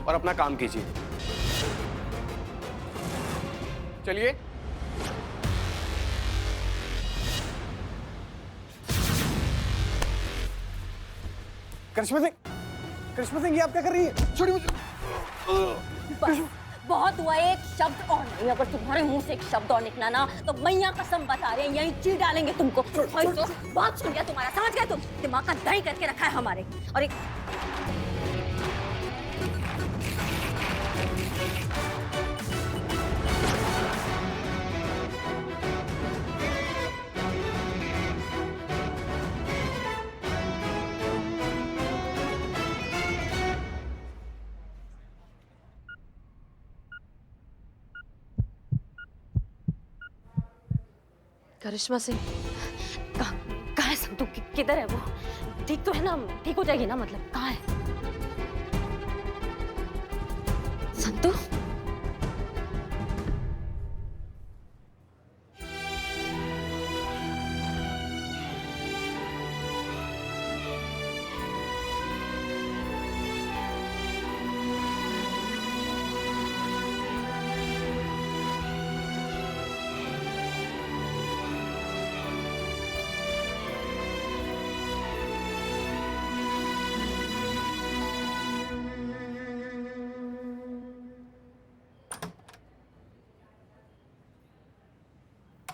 और अपना काम कीजिए। चलिए। करिश्मा सिंह, करिश्मा सिंह, ये आप क्या कर रही है? छोड़िए मुझे। बस, बहुत हुआ। एक शब्द और नहीं, अगर तुम्हारे मुंह से एक शब्द और निकला ना तो मैया कसम बता रहे हैं यहीं चीर डालेंगे तुमको। बहुत सुन लिया तुम्हारा, समझ गए तुम? दिमाग का दही करके रखा है हमारे। और एक करिश्मा सिंह, कहाँ है संतू? किधर है वो? ठीक तो है ना? ठीक हो जाएगी ना? मतलब कहाँ है संतू?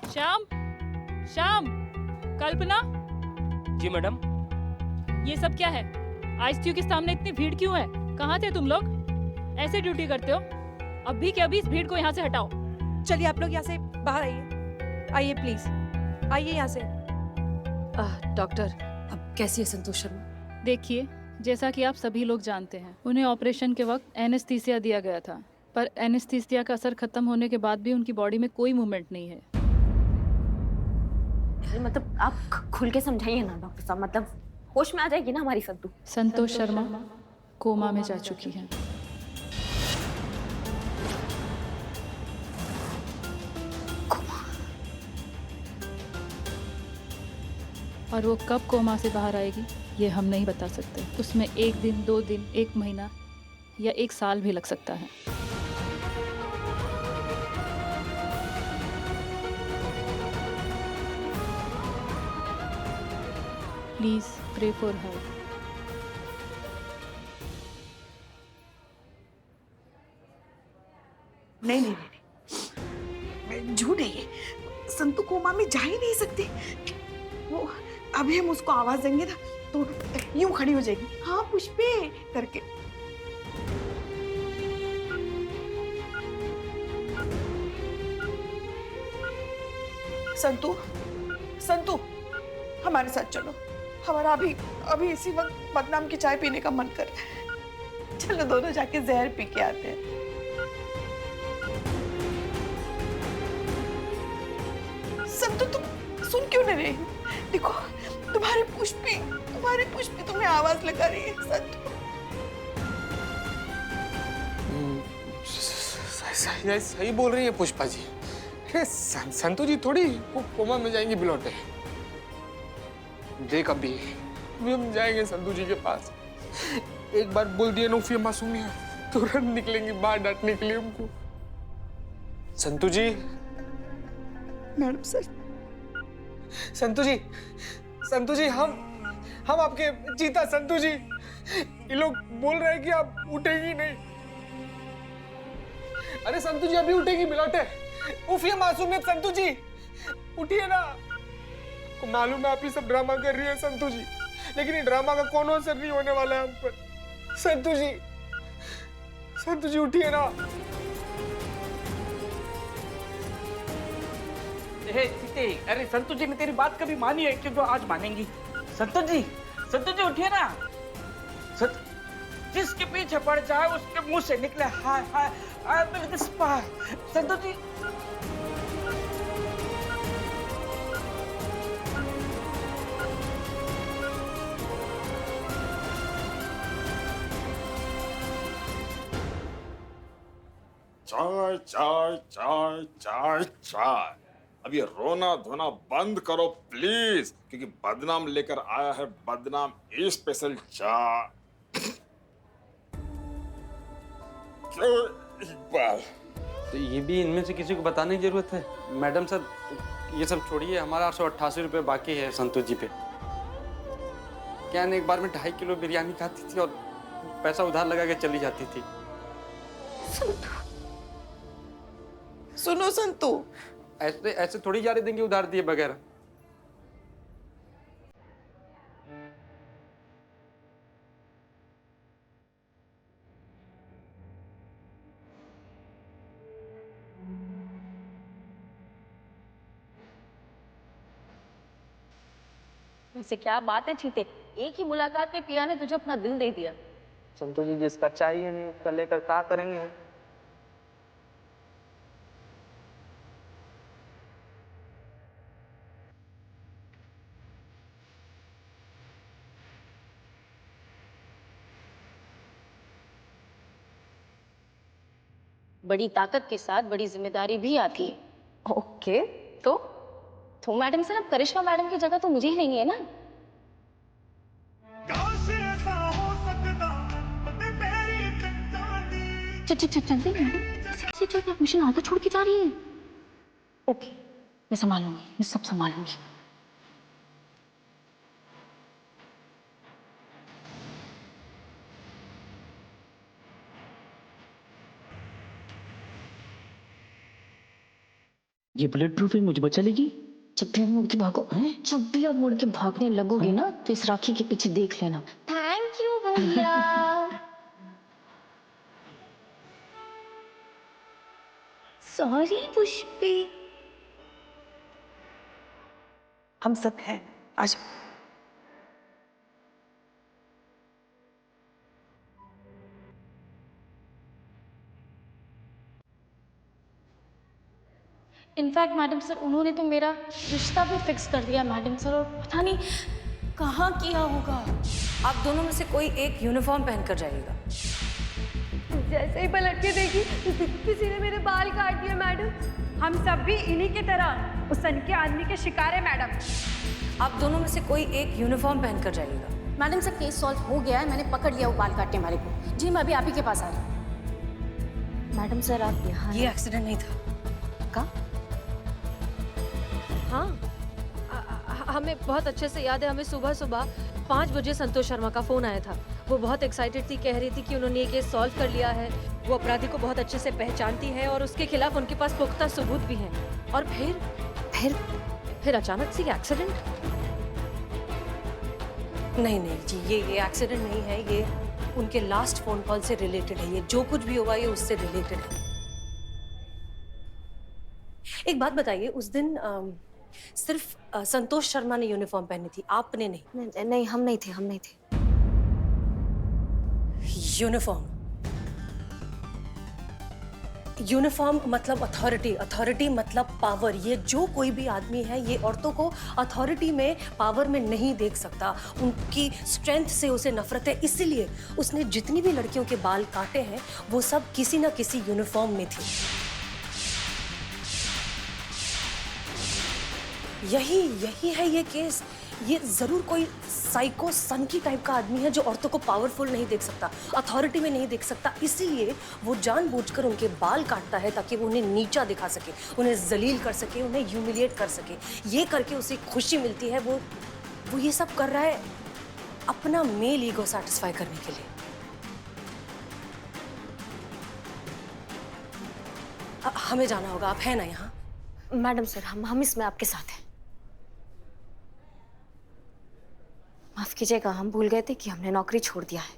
श्याम, श्याम, कल्पना, जी मैडम। ये सब क्या है? आईसीयू के सामने इतनी भीड़ क्यों है? कहाँ थे तुम लोग? ऐसे ड्यूटी करते हो? अभी के अभी इस भीड़ को यहाँ से हटाओ। चलिए आप लोग यहाँ से बाहर आइए। आइए प्लीज, आइए यहाँ से। डॉक्टर, अब कैसी है संतोष शर्मा? देखिए, जैसा कि आप सभी लोग जानते हैं, उन्हें ऑपरेशन के वक्त एनेस्थीसिया दिया गया था, पर एनेस्थीसिया का असर खत्म होने के बाद भी उनकी बॉडी में कोई मूवमेंट नहीं है। मतलब आप खुल के समझाइए ना डॉक्टर साहब, मतलब होश में आ जाएगी ना हमारी संतू? संतोष शर्मा कोमा में जा चुकी हैं। और वो कब कोमा से बाहर आएगी ये हम नहीं बता सकते। उसमें 1 दिन, 2 दिन, 1 महीना या 1 साल भी लग सकता है। Please pray for her. नहीं नहीं नहीं, झूठ है ये। संतू कोमा में जा ही नहीं सकती वो। अभी हम उसको आवाज देंगे ना तो यूं खड़ी हो जाएगी, हाँ पुष्पे करके। संतू, संतू, हमारे साथ चलो। हमारा अभी इसी वक्त बदनाम की चाय पीने का मन कर रहा है। चलो दोनों जाके जहर पी के आते हैं। संतू तुम सुन क्यों नहीं रही? देखो तुम्हारी पुष्पी तुम्हें आवाज लगा रही है। संतू सही बोल रही है पुष्पा जी। संतू जी थोड़ी कोमा में जाएंगी बिलौटे। देख अभी हम जाएंगे संतू जी के पास। एक बार बोल दिया नूफिया मासूमिया, तुरंत निकलेंगी बाहर डांटने के लिए हमको। संतू जी। Madam sir. संतू जी हम आपके चीता संतू जी। ये लोग बोल रहे हैं कि आप उठेंगी नहीं। अरे संतू जी अभी उठेगी बिलौटे। उफिया मासूमियत संतू जी, उठिए ना। को मालूम है आप ये सब ड्रामा कर रही है संतू जी, लेकिन ये ड्रामा का कोनो असर नहीं होने वाला है हम पर। संतू जी उठिए ना। अरे संतू जी ने तेरी बात कभी मानी है कि जो आज मानेंगी? संतू जी उठिए ना। जिसके पीछे पड़ जाए उसके मुंह से निकले hi hi I will be spy. Santu ji चाय चाय चाय चाय चाय। अब ये रोना धोना बंद करो प्लीज, क्योंकि बदनाम लेकर आया है बदनाम स्पेशल चाय। क्यों इकबाल? तो ये भी इनमें से किसी को बताने की जरूरत है? मैडम सर, ये सब छोड़िए, हमारा 888 रुपये बाकी है संतोष जी पे। क्या एक बार में 2.5 किलो बिरयानी खाती थी और पैसा उधार लगा के चली जाती थी। सुनो संतू, ऐसे ऐसे थोड़ी जाने देंगे उधार दिए बगैर। वैसे क्या बात है चीते, एक ही मुलाकात में पिया ने तुझे अपना दिल दे दिया। संतोष जी, जिसका चाहिए नहीं उसका लेकर क्या करेंगे? बड़ी ताकत के साथ बड़ी जिम्मेदारी भी आती है। ओके, तो मैडम सर, अब करिश्मा मैडम की जगह तो मुझे ही लेनी है ना? चलते मैडम, मिशन आधा छोड़ के जा रही है। ओके, मैं संभालूंगी, मैं सब संभालूंगी। ये बुलेट प्रूफ ही मुझे चलेगी? जब भी मुड़ के भागो, जब भी आप मुड़ के भागने लगोगे ना, तो इस राखी के पीछे देख लेना। थैंक यू भैया। सॉरी पुष्पी। हम सब हैं, आज इनफैक्ट मैडम सर, उन्होंने तो मेरा रिश्ता भी फिक्स कर दिया मैडम सर, और पता नहीं कहाँ किया होगा। आप दोनों में से कोई एक यूनिफॉर्म पहनकर जाइएगा। जैसे ही पलट के देखी, किसी ने मेरे बाल काट दिए मैडम। हम सब भी इन्हीं की तरह उस सन के आदमी के शिकार है मैडम। आप दोनों में से कोई एक यूनिफॉर्म पहनकर जाइएगा। मैडम सर, केस सॉल्व हो गया है, मैंने पकड़ लिया वो बाल काटने वाले को। जी, मैं अभी आप ही के पास आ रही हूँ। मैडम सर, आप यहाँ ये एक्सीडेंट नहीं था का? हाँ, हमें बहुत अच्छे से याद है। हमें सुबह सुबह 5 बजे संतोष शर्मा का फोन आया था। वो बहुत एक्साइटेड थी, कह रही थी कि उन्होंने ये केस सॉल्व कर लिया है, वो अपराधी को बहुत अच्छे से पहचानती है और उसके खिलाफ उनके पास पुख्ता सबूत भी हैं। और फिर अचानक से एक्सीडेंट। नहीं जी, ये एक्सीडेंट नहीं है, ये उनके लास्ट फोन कॉल से रिलेटेड है। ये जो कुछ भी हुआ ये उससे रिलेटेड है। एक बात बताइए, उस दिन सिर्फ संतोष शर्मा ने यूनिफॉर्म पहनी थी, आपने नहीं? नहीं, हम नहीं थे। यूनिफॉर्म मतलब अथॉरिटी मतलब पावर। ये जो कोई भी आदमी है, ये औरतों को अथॉरिटी में, पावर में नहीं देख सकता। उनकी स्ट्रेंथ से उसे नफरत है, इसीलिए उसने जितनी भी लड़कियों के बाल काटे हैं वो सब किसी ना किसी यूनिफॉर्म में थी। यही है ये केस। ये जरूर कोई साइको सनकी टाइप का आदमी है जो औरतों को पावरफुल नहीं देख सकता, अथॉरिटी में नहीं देख सकता, इसीलिए वो जानबूझकर उनके बाल काटता है ताकि वो उन्हें नीचा दिखा सके, उन्हें जलील कर सके, उन्हें ह्यूमिलिएट कर सके। ये करके उसे खुशी मिलती है। वो ये सब कर रहा है अपना मेल ईगो सेटिस्फाई करने के लिए। हमें जाना होगा, आप हैं ना यहाँ? मैडम सर, हम इसमें आपके साथ हैं। माफ कीजिएगा, हम भूल गए थे कि हमने नौकरी छोड़ दिया है।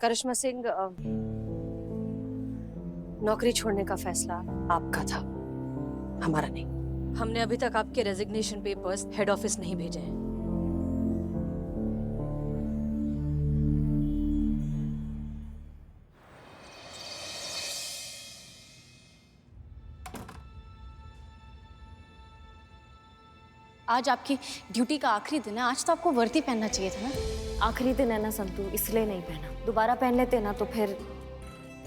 करिश्मा सिंह, नौकरी छोड़ने का फैसला आपका था, हमारा नहीं। हमने अभी तक आपके रेजिग्नेशन पेपर्स हेड ऑफिस नहीं भेजे हैं। आज आपकी ड्यूटी का आखिरी दिन है, आज तो आपको वर्दी पहनना चाहिए था ना। आखिरी दिन है ना संतू, इसलिए नहीं पहना। दोबारा पहन लेते ना तो फिर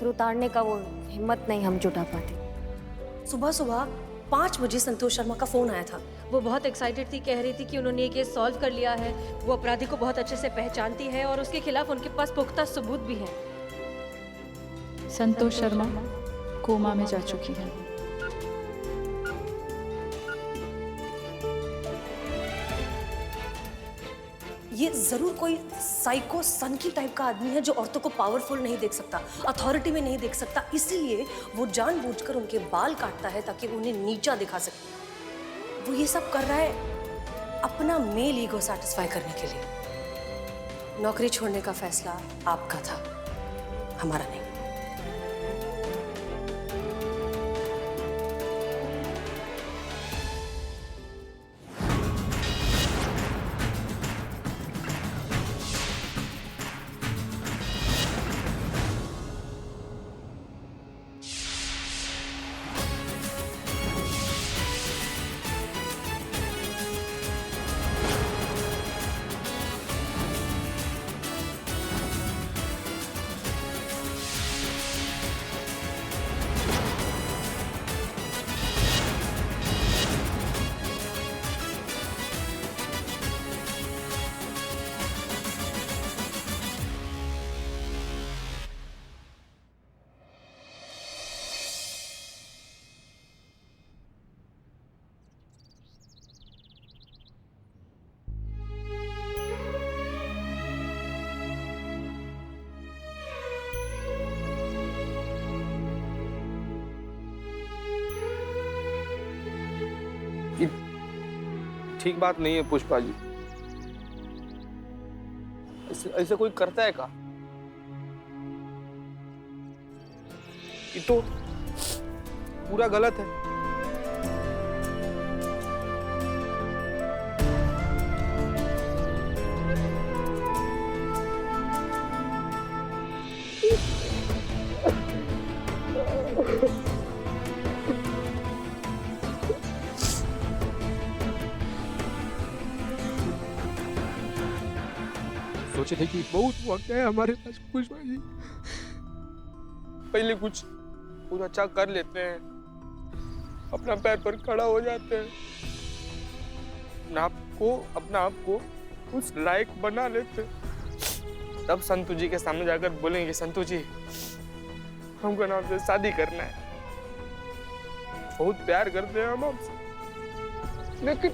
उतारने का वो हिम्मत नहीं हम जुटा पाते। सुबह सुबह 5 बजे संतोष शर्मा का फोन आया था। वो बहुत एक्साइटेड थी, कह रही थी कि उन्होंने ये केस सॉल्व कर लिया है, वो अपराधी को बहुत अच्छे से पहचानती है और उसके खिलाफ उनके पास पुख्ता सबूत भी हैं। संतोष शर्मा कोमा में जा चुकी है। ये जरूर कोई साइको सनकी टाइप का आदमी है जो औरतों को पावरफुल नहीं देख सकता, अथॉरिटी में नहीं देख सकता, इसीलिए वो जानबूझकर उनके बाल काटता है ताकि उन्हें नीचा दिखा सके। वो ये सब कर रहा है अपना मेल ईगो सेटिस्फाई करने के लिए। नौकरी छोड़ने का फैसला आपका था, हमारा नहीं। ठीक बात नहीं है पुष्पा जी। ऐसे कोई करता है का? ये तो पूरा गलत है। सोचे थे कि बहुत वक्त है हमारे पास पुष्पा जी, पहले कुछ अच्छा कर लेते हैं, अपना पैर पर खड़ा हो जाते हैं, अपना आप को उस लायक बना लेते, तब संतू जी के सामने जाकर बोलेंगे संतू जी हमको ना आपसे शादी करना है, बहुत प्यार करते हैं हम आपसे। लेकिन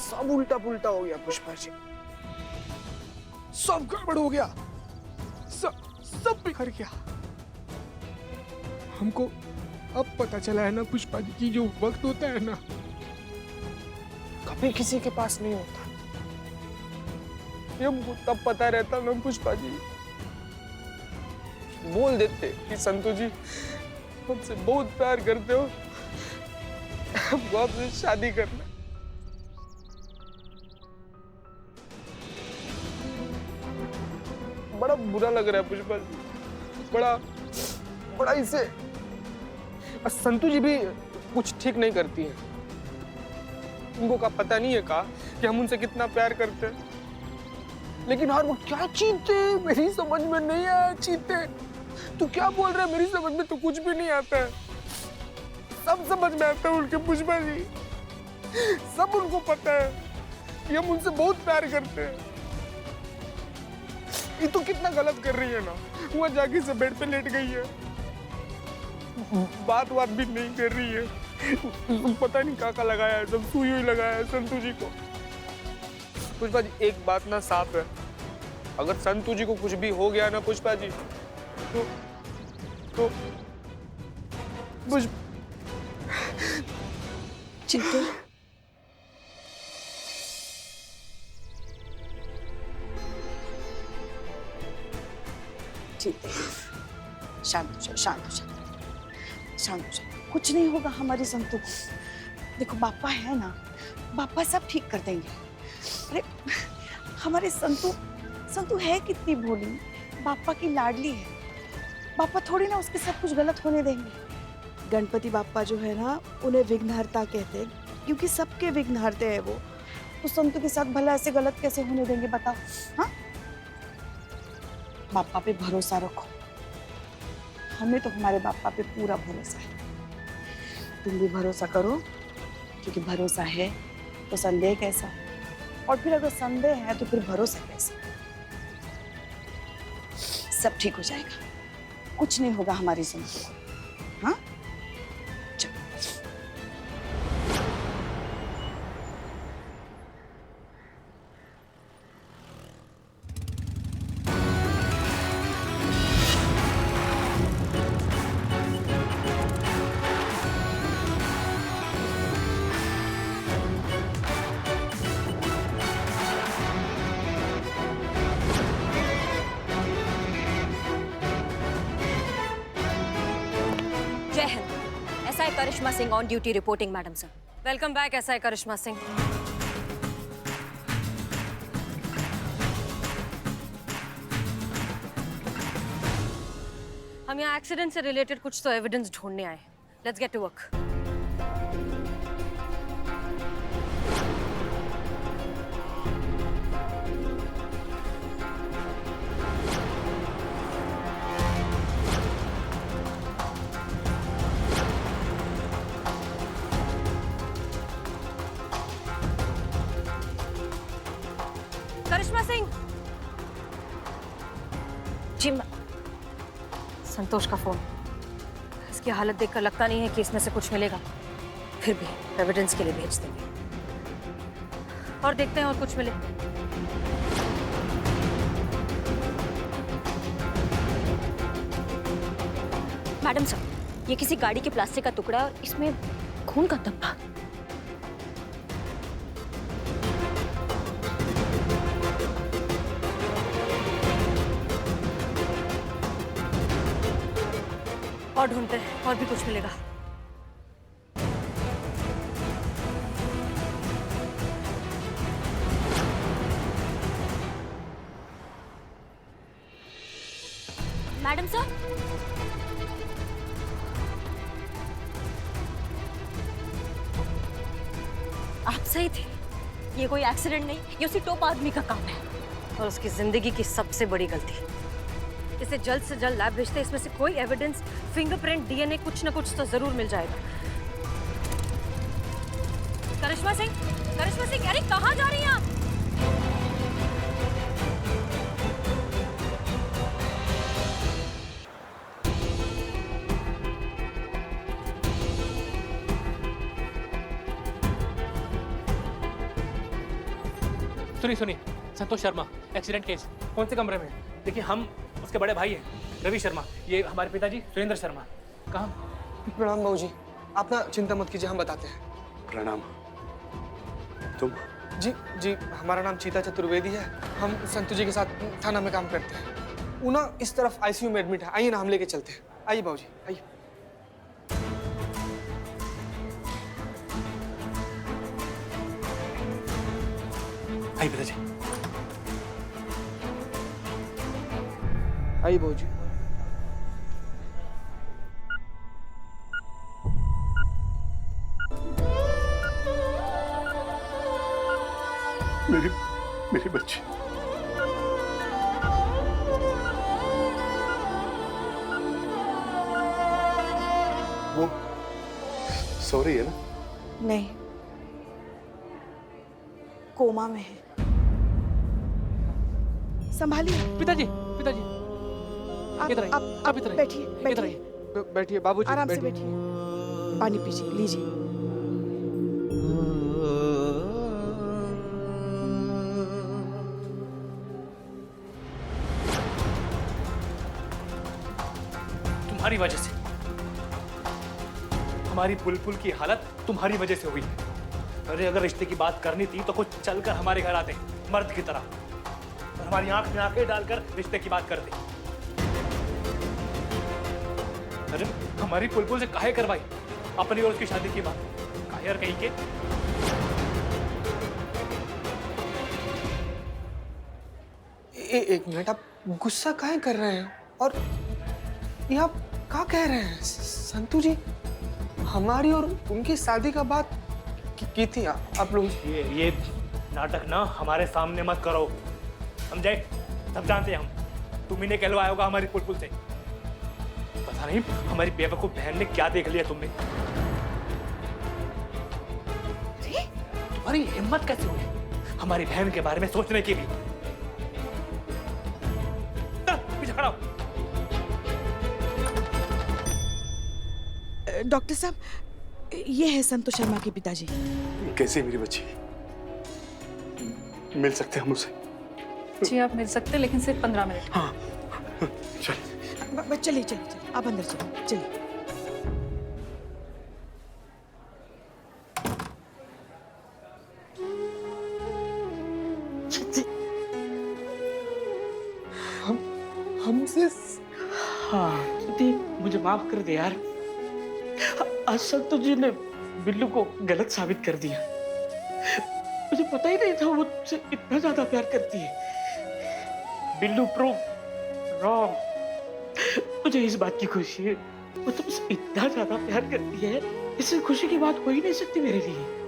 सब उल्टा पुल्टा हो गया पुष्पा जी, सब गड़बड़ हो गया, सब बिखर गया। हमको अब पता चला है ना पुष्पा जी की जो वक्त होता है ना कभी किसी के पास नहीं होता। ये हमको तब पता रहता ना पुष्पा जी, बोल देते कि संतू जी हमसे बहुत प्यार करते हो, हमको आपसे शादी करना। बड़ा बुरा लग रहा है पुष्पा जी, बड़ा इसे। संतू जी भी कुछ ठीक नहीं करती है, उनको का पता नहीं है का कि हम उनसे कितना प्यार करते हैं, लेकिन और वो क्या चीते मेरी समझ में नहीं आया। चीते तू क्या बोल रहा है, मेरी समझ में तो कुछ भी नहीं आता है, सब समझ में आता है उनके पुष्पा जी, सब उनको पता है कि हम उनसे बहुत प्यार करते हैं। ये तो कितना गलत कर रही है ना, वहाँ जाके से बेड पे लेट गई है, बात भी नहीं कर रही है, पता नहीं क्या लगाया है, सब सुई हुई लगाया है संतू जी को। पुष्पा जी एक बात ना साफ है, अगर संतू जी को कुछ भी हो गया ना पुष्पा जी तो चिंटू शांत हो जाओ, शांत हो जाओ, शांत हो जाओ, कुछ नहीं होगा हमारी संतू को। देखो बापा है ना, बापा सब ठीक कर देंगे। अरे हमारे संतू है कितनी भोली, बापा की लाडली है, बापा थोड़ी ना उसके साथ कुछ गलत होने देंगे। गणपति बापा जो है ना उन्हें विघ्नहर्ता कहते हैं, क्योंकि सबके विघ्नहरते हैं वो, तो संतू के साथ भला ऐसे गलत कैसे होने देंगे बताओ। हाँ बापा पे भरोसा रखो, हमें तो हमारे बापा पे पूरा भरोसा है, तुम भी भरोसा करो, क्योंकि भरोसा है तो संदेह कैसा, और फिर अगर संदेह है तो फिर भरोसा कैसा। सब ठीक हो जाएगा, कुछ नहीं होगा हमारी संतु को। हाँ चल। Jai Hind. SI Karishma Singh on duty reporting madam sir. Welcome back SI Karishma Singh. हम यहाँ एक्सीडेंट से रिलेटेड कुछ तो एविडेंस ढूंढने आए। Let's get to work. Karishma Singh. जी संतोष का फोन। इसकी हालत देखकर लगता नहीं है कि इसमें से कुछ मिलेगा, फिर भी एविडेंस के लिए भेज देंगे और देखते हैं और कुछ मिले। मैडम सर, ये किसी गाड़ी के प्लास्टिक का टुकड़ा है और इसमें खून का धब्बा। और ढूंढते हैं और भी कुछ मिलेगा। मैडम सर, आप सही थे। ये कोई एक्सीडेंट नहीं, ये उसी टॉप आदमी का काम है और उसकी जिंदगी की सबसे बड़ी गलती। इसे जल्द से जल्द लैब भेजते, इसमें से कोई एविडेंस, फिंगरप्रिंट, डीएनए, कुछ ना कुछ तो जरूर मिल जाएगा। करिश्मा सिंह, अरे कहाँ जा रही हैं आप? सुनिए, संतोष शर्मा, एक्सीडेंट केस। कौन से कमरे में? देखिए, हम उसके बड़े भाई हैं, रवि शर्मा। ये हमारे पिताजी सुरेंद्र शर्मा। कहाँ? प्रणाम बाबू जी, आप ना चिंता मत कीजिए, हम बताते हैं। प्रणाम। तुम? जी, हमारा नाम चीता चतुर्वेदी है। हम संतु जी के साथ थाना में काम करते हैं। वो ना इस तरफ आईसीयू में एडमिट है। आइए ना, हम लेके चलते हैं। आइए बाबू जी, आइए। आइए पिताजी। आइए बाबू जी। मेरी बच्ची। वो सो रही है ना? नहीं, कोमा में है। संभालिए। पिताजी, आप बैठिए, बैठिए बाबूजी, आराम से बैठिए। पानी पीजिए, लीजिए। तुम्हारी वजह से हमारी बुलबुल की हालत तुम्हारी वजह से हुई। अरे अगर रिश्ते की बात करनी थी तो कुछ चलकर हमारे घर आते, मर्द की तरह, और हमारी आंख में आंखें डालकर रिश्ते की बात करते। अरे हमारी बुलबुल से काहे करवाई अपनी और उसकी शादी की बात? काहे और कहीं के? एक मिनट, आप गुस्सा काहे कर रहे हैं? और ये आप क्या कह रहे हैं? संतु जी हमारी और उनकी शादी का बात की थी आप लोग। ये नाटक ना हमारे सामने मत करो, समझे? सब जानते हैं हम, तुम ही ने कहलवाया होगा हमारी बुलबुल से। पता नहीं हमारी बेवकूफ बहन ने क्या देख लिया तुमने। तुम्हारी हिम्मत कैसे हुई हमारी बहन के बारे में सोचने की भी? पीछे खड़ा हो। डॉक्टर साहब, ये है संतोष शर्मा के पिताजी। कैसे है मेरी बच्ची? मिल सकते हैं हम उसे? जी आप मिल सकते हैं, लेकिन सिर्फ 15 मिनट। हाँ चल। चलिए चलिए, आप अंदर चलिए, चलिए। हमसे हाँ दीदी, मुझे माफ कर दे यार। आज संतोष जी ने बिल्लू को गलत साबित कर दिया। मुझे पता ही नहीं था वो मुझसे इतना ज्यादा प्यार करती है। Billu prove wrong. मुझे इस बात की खुशी है, वो तुमसे इतना ज्यादा प्यार करती है, इससे खुशी की बात हो ही नहीं सकती मेरे लिए।